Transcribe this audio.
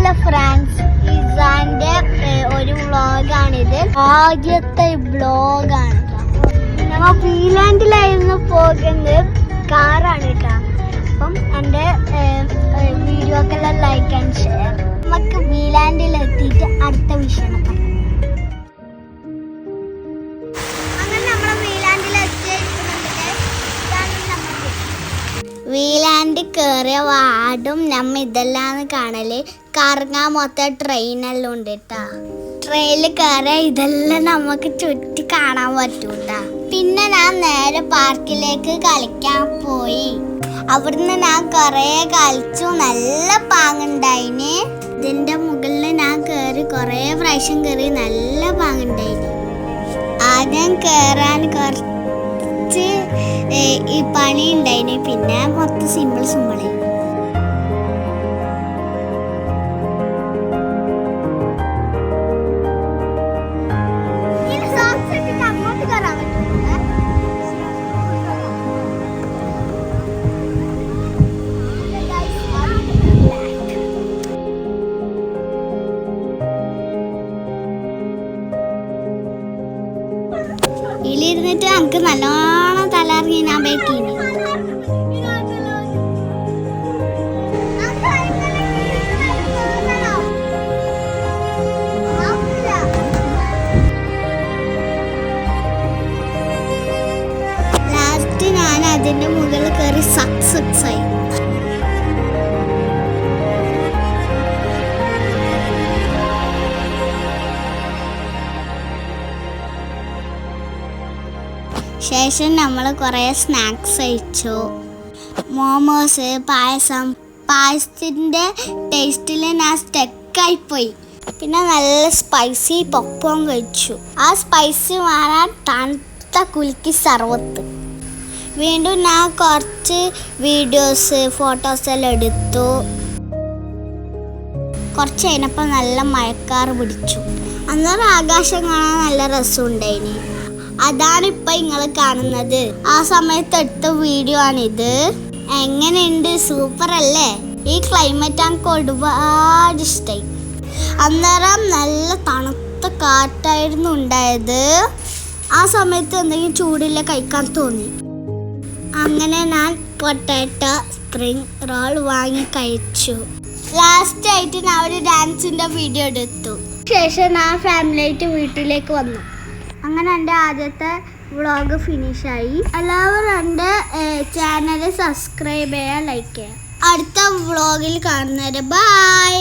Hello friends, ഇസാന്റെ ഒരു വ്ളോഗാണിത്. ആദ്യത്തെ വ്ളോഗാണ്. ഞങ്ങൾ വീലാൻഡിലായിരുന്നു പോകുന്നത്. കാറാണ് കേട്ടോ. അപ്പം എൻ്റെ വീഡിയോക്കെല്ലാം ലൈക്ക് ആൻഡ് ഷെയർ. നമുക്ക് വീലാൻഡിൽ എത്തിയിട്ട് അടുത്ത വിഷയം പറയാം. വീലാൻഡ് കയറിയ വാർഡും നമ്മ ഇതെല്ലാം കാണല്. കറങ്ങാൻ മൊത്തം ട്രെയിനെല്ലാം ഉണ്ട് കേട്ടാ. ട്രെയിനിൽ കയറിയ ഇതെല്ലാം നമുക്ക് ചുറ്റി കാണാൻ പറ്റൂട്ടാ. പിന്നെ ഞാൻ നേരെ പാർക്കിലേക്ക് കളിക്കാൻ പോയി. അവിടുന്ന് ഞാൻ കുറേ കളിച്ചു. നല്ല പാങ്ങുണ്ടായിന്. ഇതിന്റെ മുകളിൽ ഞാൻ കയറി കുറേ പ്രാവശ്യം കയറി. നല്ല പാങ്ങുണ്ടായിന്. ആദ്യം കയറാൻ കുറച്ച് ഈ പണി ഉണ്ടായിന്. പിന്നെ മൊത്തം സിമ്പിൾ. ഇതിലിരുന്നിട്ട് നമുക്ക് നല്ലോണം തലറിഞ്ഞ് ഞാൻ ബേക്കിന്. ലാസ്റ്റ് ഞാൻ അതിന്റെ മുകളിൽ കയറി സക്സസ് ആയി. ശേഷം നമ്മൾ കുറേ സ്നാക്സ് കഴിച്ചു. മോമോസ്, പായസത്തിൻ്റെ ടേസ്റ്റിൽ ഞാൻ സ്റ്റക്കായിപ്പോയി. പിന്നെ നല്ല സ്പൈസി പോപ്കോൺ കഴിച്ചു. ആ സ്പൈസി മാറാൻ തണുത്ത കുലുക്കി സർവത്ത്. വീണ്ടും ഞാൻ കുറച്ച് വീഡിയോസ്, ഫോട്ടോസ് എല്ലാം എടുത്തു. കുറച്ച് കഴിഞ്ഞപ്പോൾ നല്ല മഴക്കാറ് പിടിച്ചു. അന്നേരം ആകാശം കാണാൻ നല്ല രസമുണ്ടായിന്. അതാണിപ്പോൾ നിങ്ങൾ കാണുന്നത്. ആ സമയത്ത് എടുത്ത വീഡിയോ ആണിത്. എങ്ങനെയുണ്ട്? സൂപ്പർ അല്ലേ? ഈ ക്ലൈമറ്റ് എനിക്ക് ഒരുപാട് ഇഷ്ടമായി. അന്നേരം നല്ല തണുത്ത കാറ്റായിരുന്നു ഉണ്ടായത്. ആ സമയത്ത് എന്തെങ്കിലും ചൂടില്ല കഴിക്കാൻ തോന്നി. അങ്ങനെ ഞാൻ പൊട്ടാറ്റോ സ്പ്രിംഗ് റോൾ വാങ്ങി കഴിച്ചു. ലാസ്റ്റ് ആയിട്ട് ഞാൻ ഒരു ഡാൻസിൻ്റെ വീഡിയോ എടുത്തു. ശേഷം ഞാൻ ഫാമിലിയായിട്ട് വീട്ടിലേക്ക് വന്നു. അങ്ങനെ എൻ്റെ ആദ്യത്തെ വ്ളോഗ് ഫിനിഷായി. എല്ലാവരും എൻ്റെ ചാനൽ സബ്സ്ക്രൈബ് ചെയ്യുക, ലൈക്ക് ചെയ്യുക. അടുത്ത വ്ളോഗിൽ കാണുന്നവരെ ബൈ.